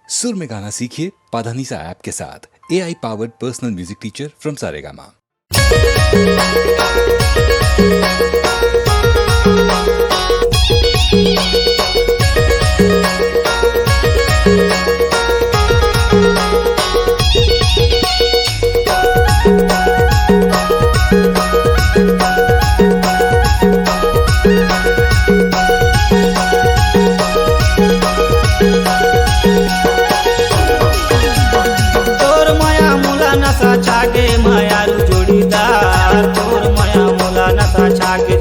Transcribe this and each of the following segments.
सुर में गाना सीखिए पाधानीसा ऐप के साथ। AI powered personal music teacher from Saregama. छागे मायारू जोड़ीदार तोर माया मोला नशा छागे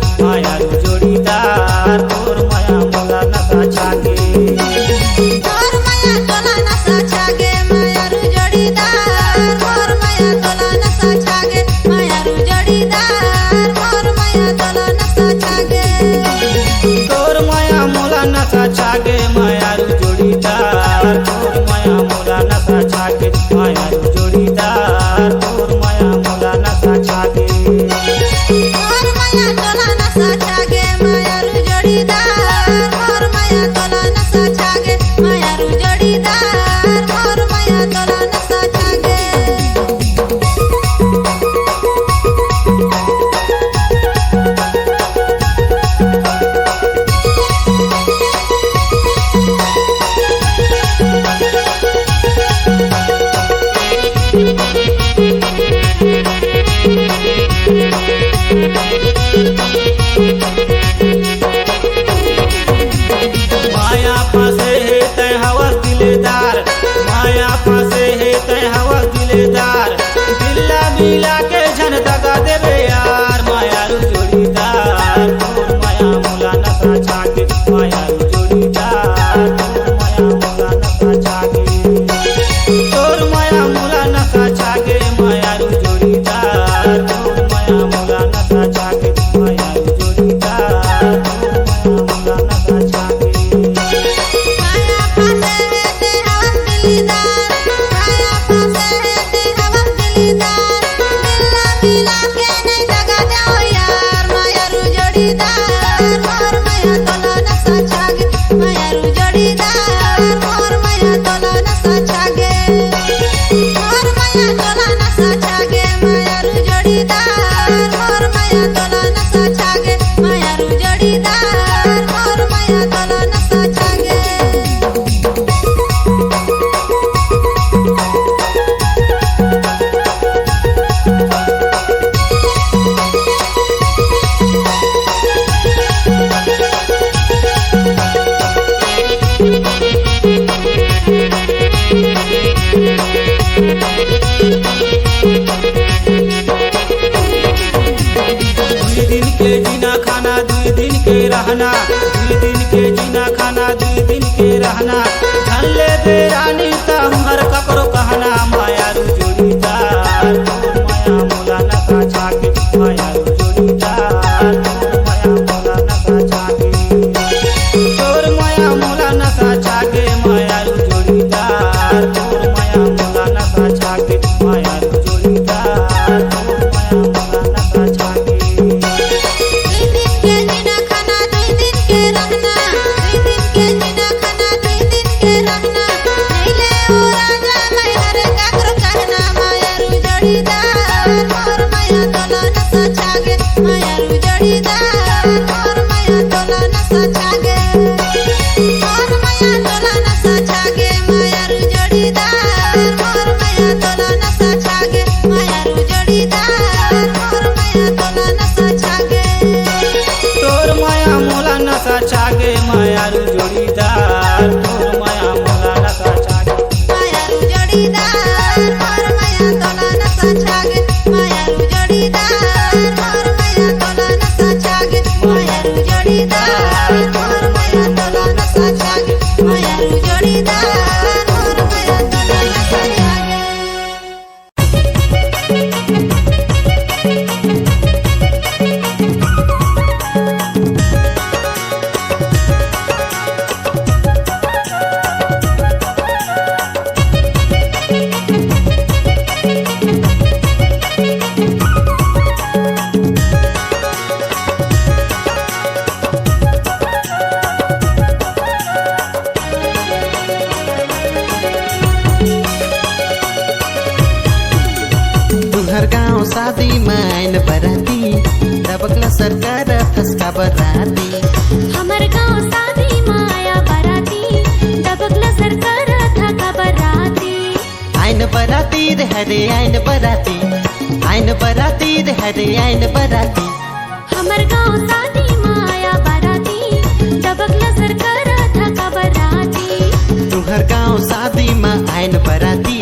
शादी मायन बराती दबकला सरकार फसका बराती। हमर गाँव शादी माया बराती दबकला सरकार थका बराती। आइन बराती रे हरे आइन बराती, आइन बराती रे हरे आइन बराती। हमर गाँव शादी माया बराती दबकला सरकार थका बराती। तुहर गाँव शादी मा आइन बराती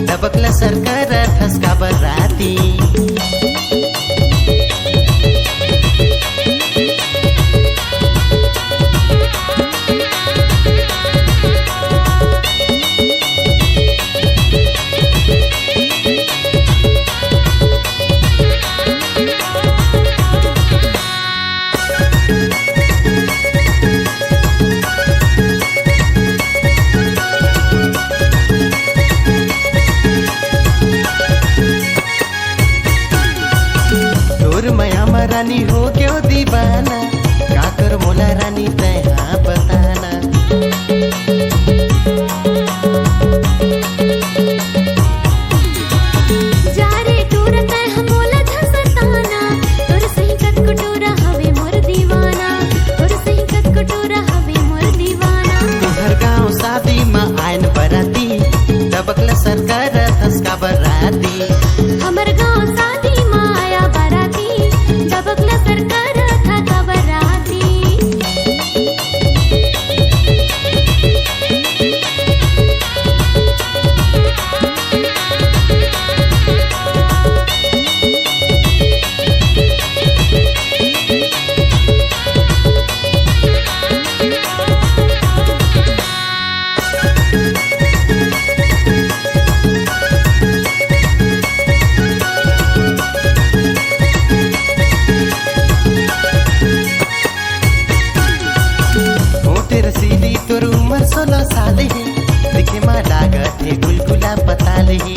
दबकला सरकार फसका बराती। रानी हो क्यों दीवाना काकर मोला रानी तैहा बताना। जा रे टूर तैहा मोला झसताना तोर सही कटकटोरा हवे मोर दीवाना, तोर सही कटकटोरा हवे मोर दीवाना। तुहर गाँव शादी मा आइन बराती दबकला सरकार फसका बराती। हमर गाँव शादी माया बराती दबकला सरकार थका बराती। रसीली तोर उमर 16 साल है दिखे मा लागत है गुलगुला पताल है।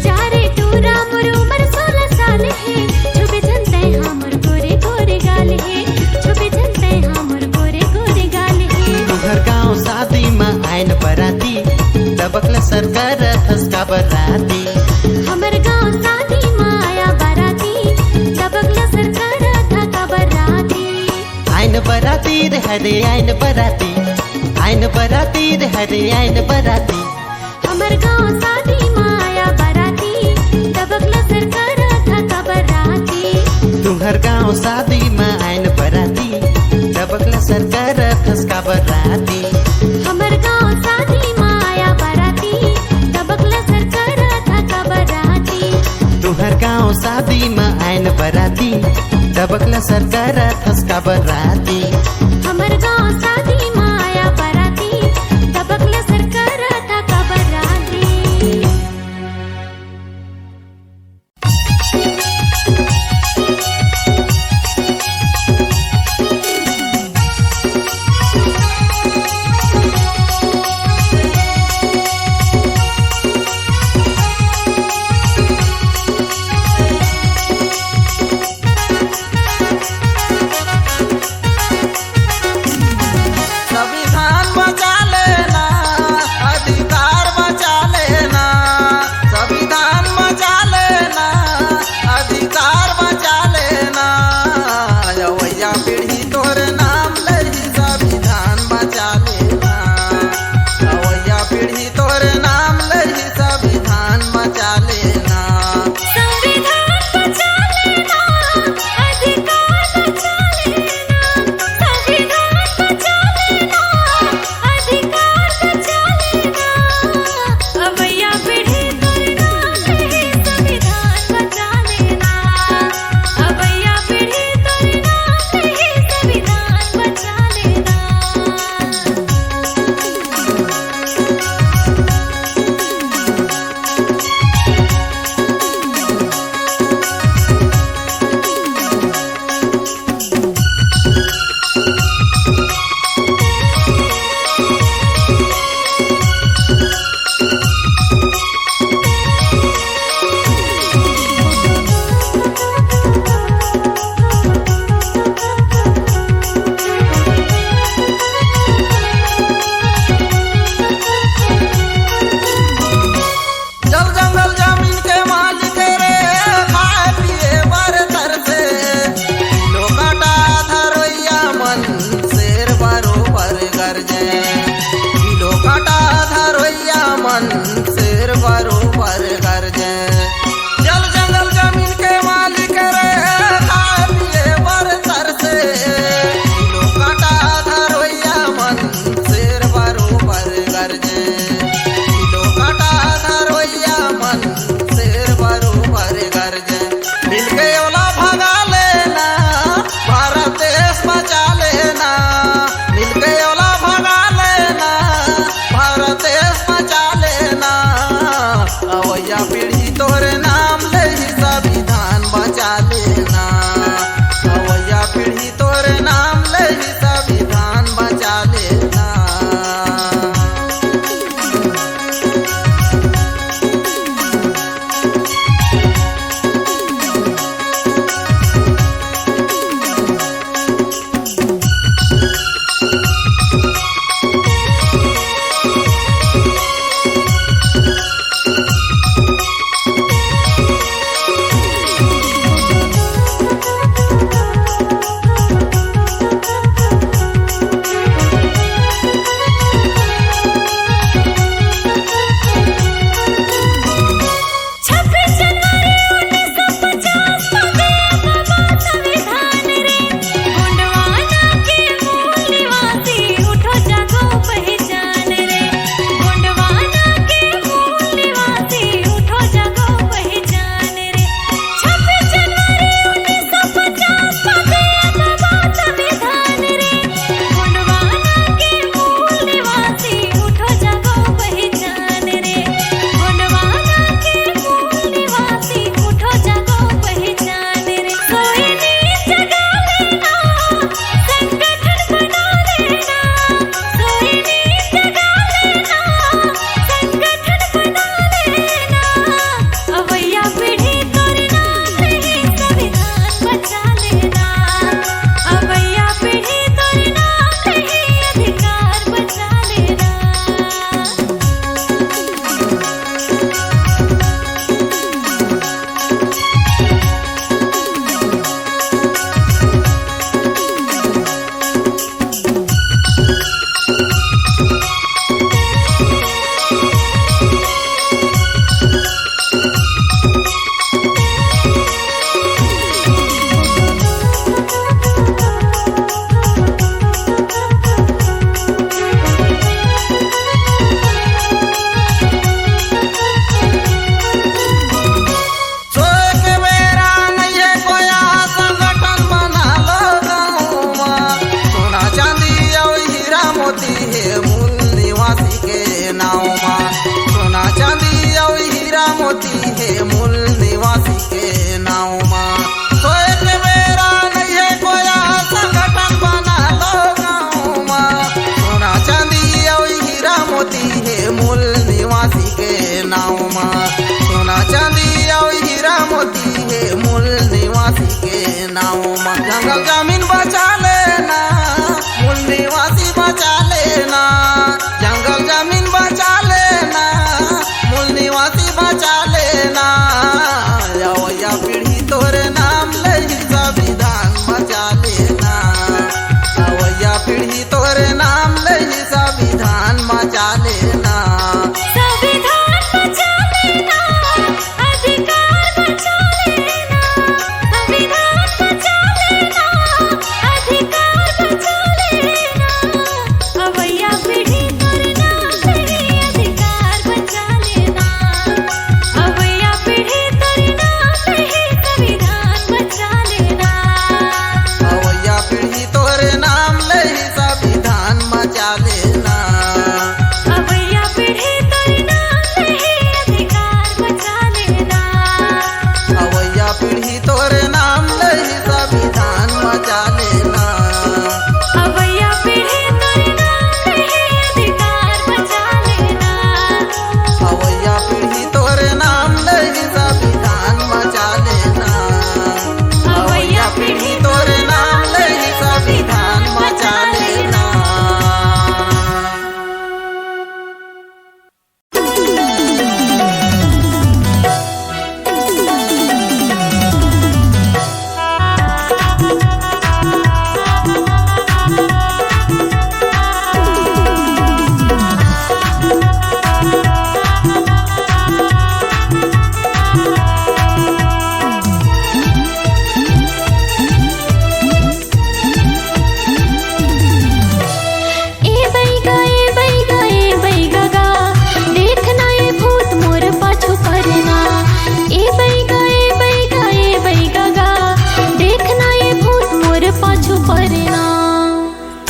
जा रे टूरा मोर उमर 16 साल है छुपे झनते हमर गोरे गोरे गाल है, छुपे झनते हमर गोरे गोरे गाल है। तुहर गाँव शादी मा आइन बराती दबकला सरकार फसका बराती। हमर गाँव शादी माया बराती दबकला सरकार थका बराती। आइन बराती रे हरे आइन बराती, आइन बराती रे हरे आइन बराती। हमर गाँव शादी माया बराती दबकला सरकार थका बराती। तुहर गाँव शादी मा आइन बराती दबकला सरकार फसका बराती। हमर गाँव शादी माया बराती दबकला सरकार थका बराती। तुहर गाँव शादी मा आइन बराती दबकला सरकार फसका बराती। हमर गाँव शादी माया बराती दबकला सरकार थका बराती।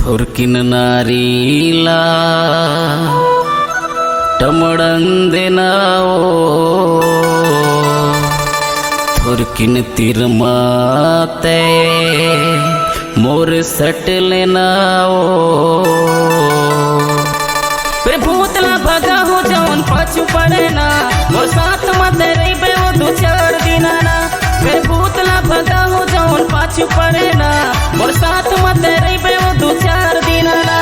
थुर्किन नारीला टमड़ंदेनाओ थुर्किन तिरमाते मोर सट लेनाओ फिर भूतला भगा हो जौन पाछू पड़े ना मोर साथ मत रही वो दो चार दिन ना फिर भूतला भगा हो जौन पाछू पड़े ना मोर साथ मत रही वो दो चार दिन ना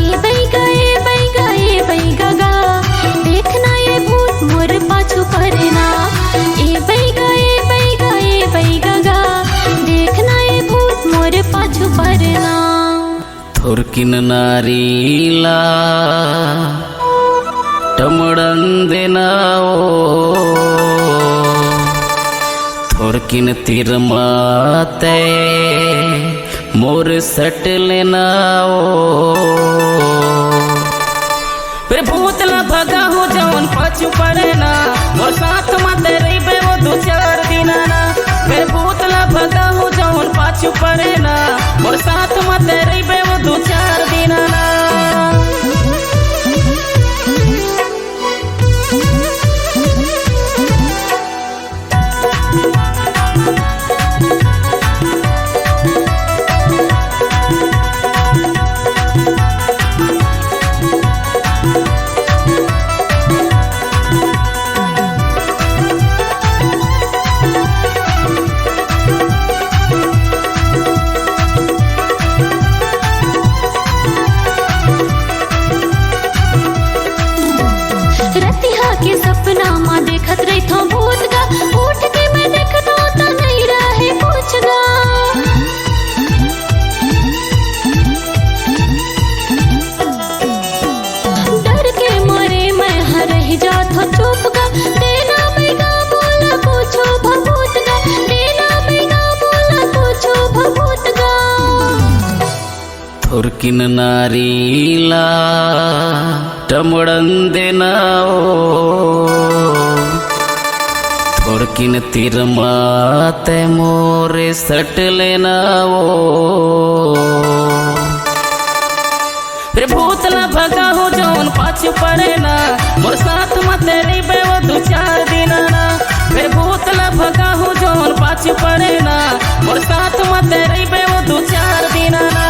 ए बैगा ए बैगा ए बैगा गा देखना ये भूत मोर पाछू पड़ना ए बैगा ए बैगा ए बैगा गा देखना ये भूत मोर पाछू पड़ना थुर्किन नारीला टमड़ंदेनाओ थुर्किन तिरमाते मोर सट लेनाओ फिर भूतला भगा हो जौन पाछू पड़े ना मोर साथ मत रही वो दो चार दिन ना फिर भूतला भगा हो जौन पाछू पड़े ना मोर साथ मत रही वो दो चार दिन ना रतिहा के सपना माँ देखत रही थो भूत गा उठ के मैं देखता तो नहीं रहे कुछ गा डर के मारे मैं हर ही जात हो चुप गा देना बेगा बोला कुछो भभूत गा देना बेगा बोला कुछो भभूत गा थुर्किन नारीला टमड़ंदेनाओ थुर्किन तिरमाते मोरे सट लेनाओ फिर भूतला भगा हो जौन पाछू पड़े ना मोर साथ मत रही वो दो चार दिन ना फिर भूतला भगा हो जौन पाछू पड़े ना मोर साथ मत रही वो दो चार दिन ना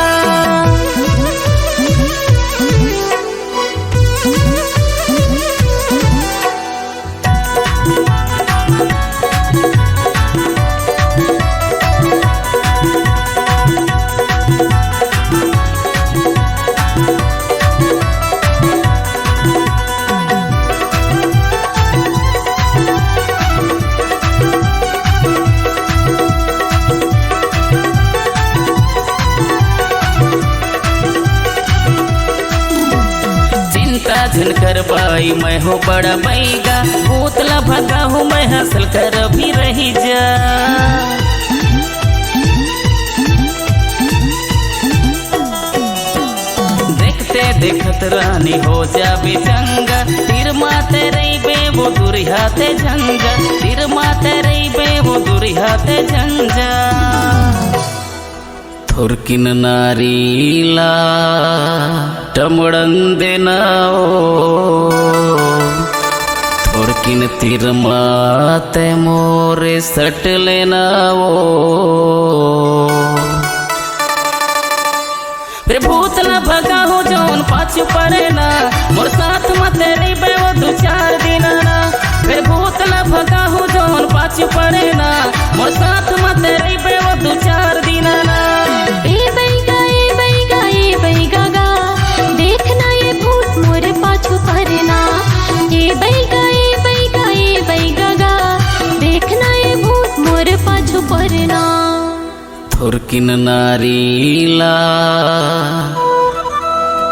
झन कर पाई मैं हो बड़ा बैगा भूतला भगा हूँ मैं हंसल कर भी रही जा देखते देखत रानी हो जा बिचंगा तीर माते रही बे वो दूरी हाथे झंझा तीर माते रही बे वो दूरी हाथे झंझा थुर्किन नारीला टमड़ंदेनाओ थुर्किन तिरमाते मोरे सट लेनाओ फिर भूतला भगा हो जौन पाछू पड़े ना मोर साथ मत रही वो दो चार दिन ना फिर भूतला भगा हो जौन पाछू पड़े ना मोर साथ मत रही वो दो चार दिन ना ए बैगा ए बैगा ए बैगा गा देखना ये भूत मोर पाछू पड़ना ए बैगा ए बैगा ए बैगा गा देखना ये भूत मोर पाछू पड़ना थुर्किन नारीला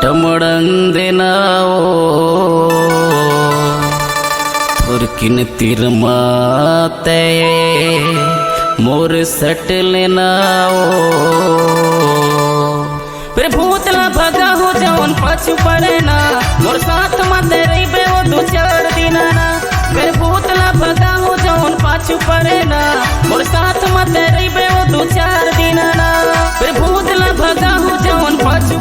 टमड़ंदेनाओ थुर्किन तिरमाते मोर सट लेनाओ फिर भूतला भगा हो जौन पाछू पड़े ना मोर साथ मत रही वो दो चार दिन ना फिर भूतला भगा हो जौन पाछू पड़े ना मोर साथ मत रही वो दो चार दिन ना फिर भूतला भगा हो जौन पाछू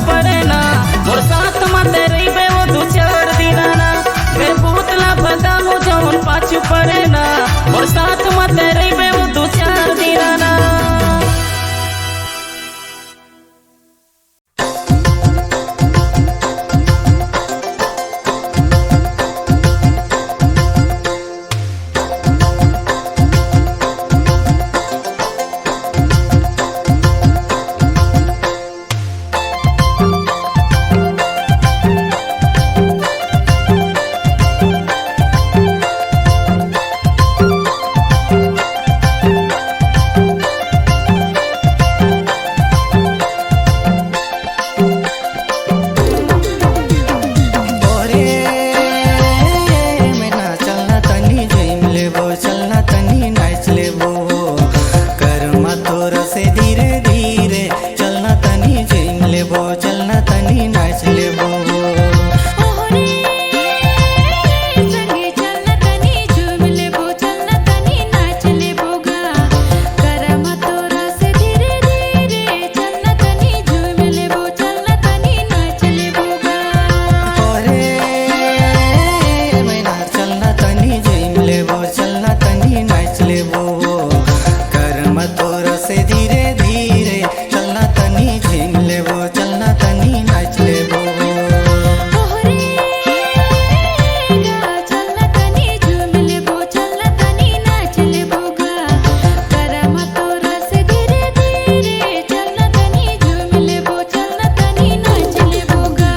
लेबो चलना तनी नाच लेबो ओहरे संगे चलना तनी झूम लेबो चलना तनी नाच लेबो गा करम तोरा से धीरे धीरे चलना तनी झूम लेबो चलना तनी नाच लेबो गा ओरे मैना चलना तनी झूम लेबो चलना तनी नाच लेबो करम तोरा से धीरे धीरे चलना तनी झूम लेबो चलना तनी नाच लेबो ओहरे गा चलना तनी झूम लेबो चलना तनी नाच लेबो गा करम तोरा से धीरे धीरे चलना तनी झूम लेबो चलना तनी नाच लेबो गा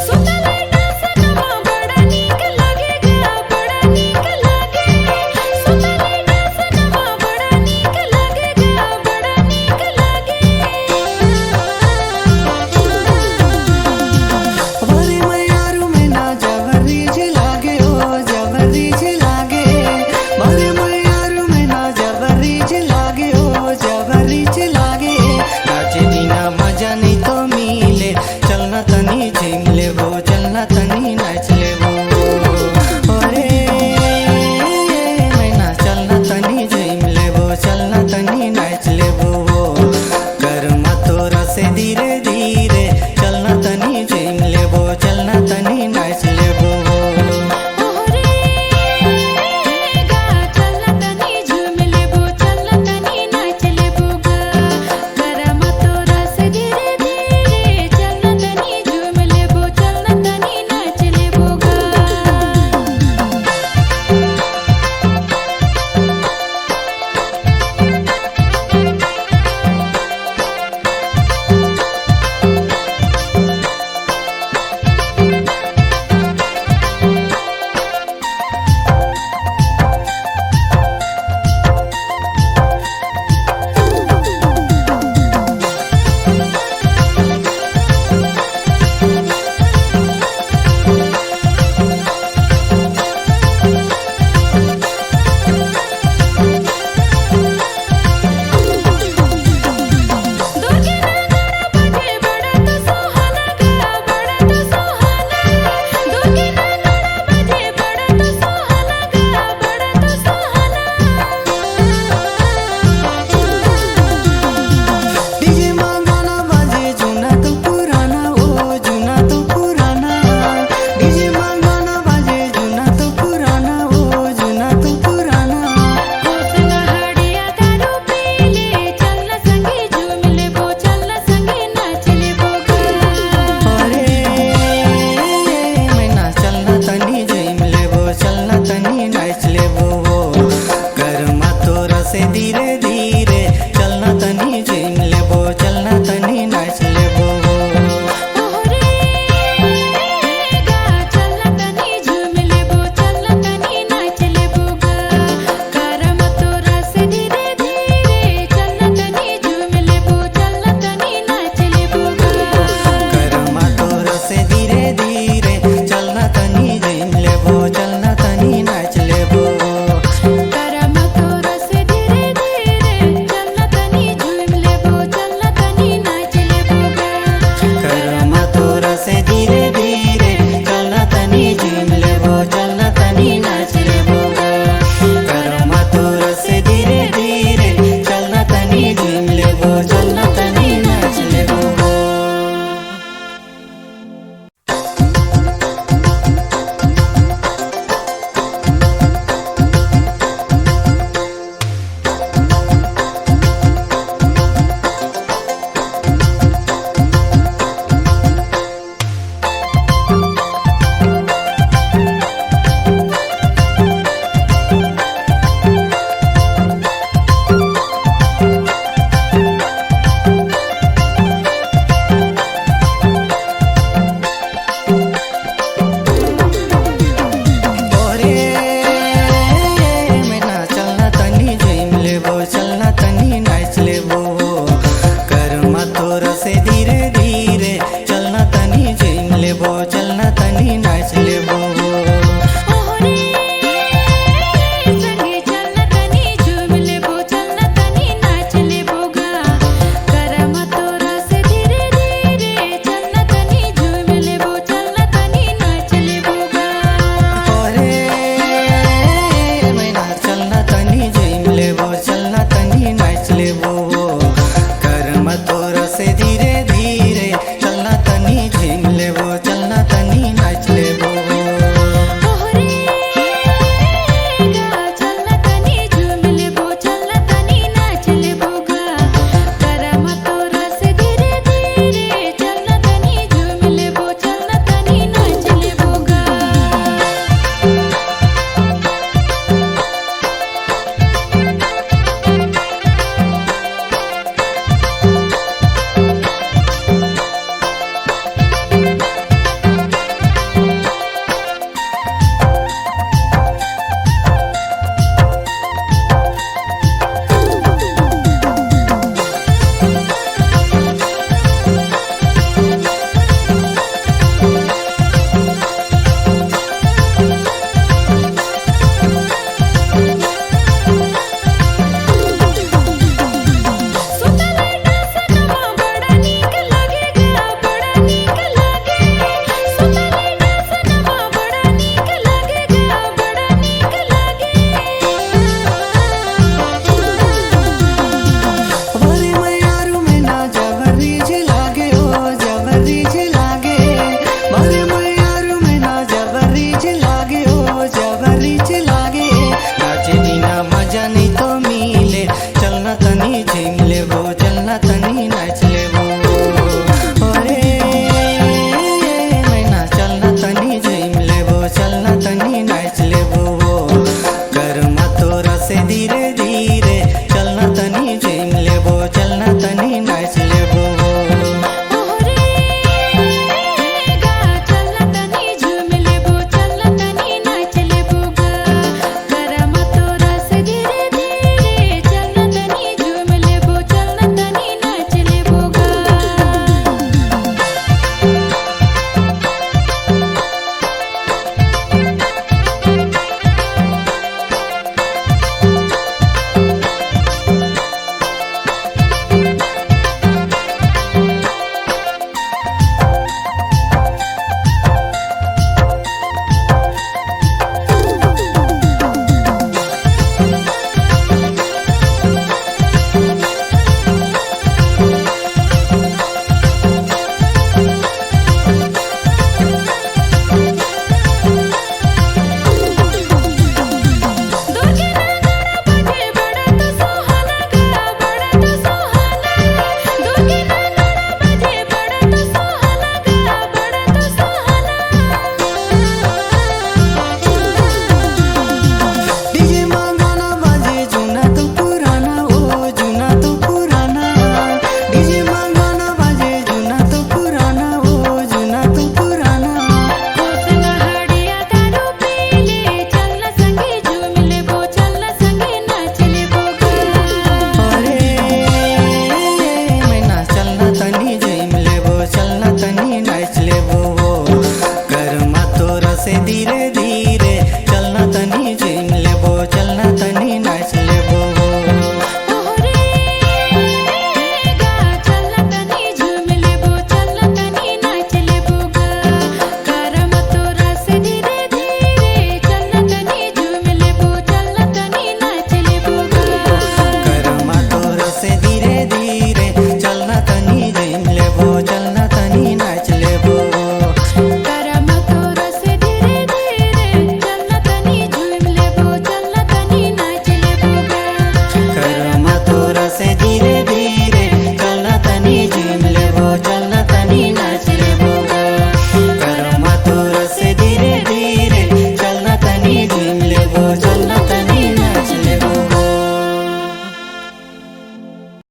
सुतले डांसनमा बड़ा नीक लागेगा बड़ा नीक लागे सुतले डांसनमा बड़ा नीक लागेगा बड़ा नीक लागे हमारे मयारू में ना जबरी लागे ओ जबरी लागे हमारे मयारू में ना जबरी लागे ओ जबरी लागे नाचे दीना मजा नहीं तो मिले चलना तनी झीम लेबो चलना तनी नाच लेबो अरे मैना चलना तनी झीम लेबो चलना तनी नाच लेबो कर्म तोरा से धीरे धीरे चलना तनी झीम लेबो चलना तनी नाच लेबो ओहरे गा चलना तनी झूम लेबो चलना तनी नाच लेबो गा करम तोरा से धीरे धीरे चलना तनी झूम लेबो चलना तनी नाच लेबो गा दुर्गे नगाड़ा बजे बड़ा तो सुहाना गा बड़ा तो सुहाना दुर्गे नगाड़ा बजे बड़ा तो सुहाना गा बड़ा तो सुहाना डीजे गाना बाजे जुना तो पुराना ओ जुना तो पुराना डीजे गाना बाजे जुना तो पुराना ओ जुना तो पुराना होसना हड़िया दारू पीले चलना संगे झूम लेबो चलना संगे नाच लेबो गा अरे मैना चलना तनी झूम लेबो चलना तनी नाच लेबो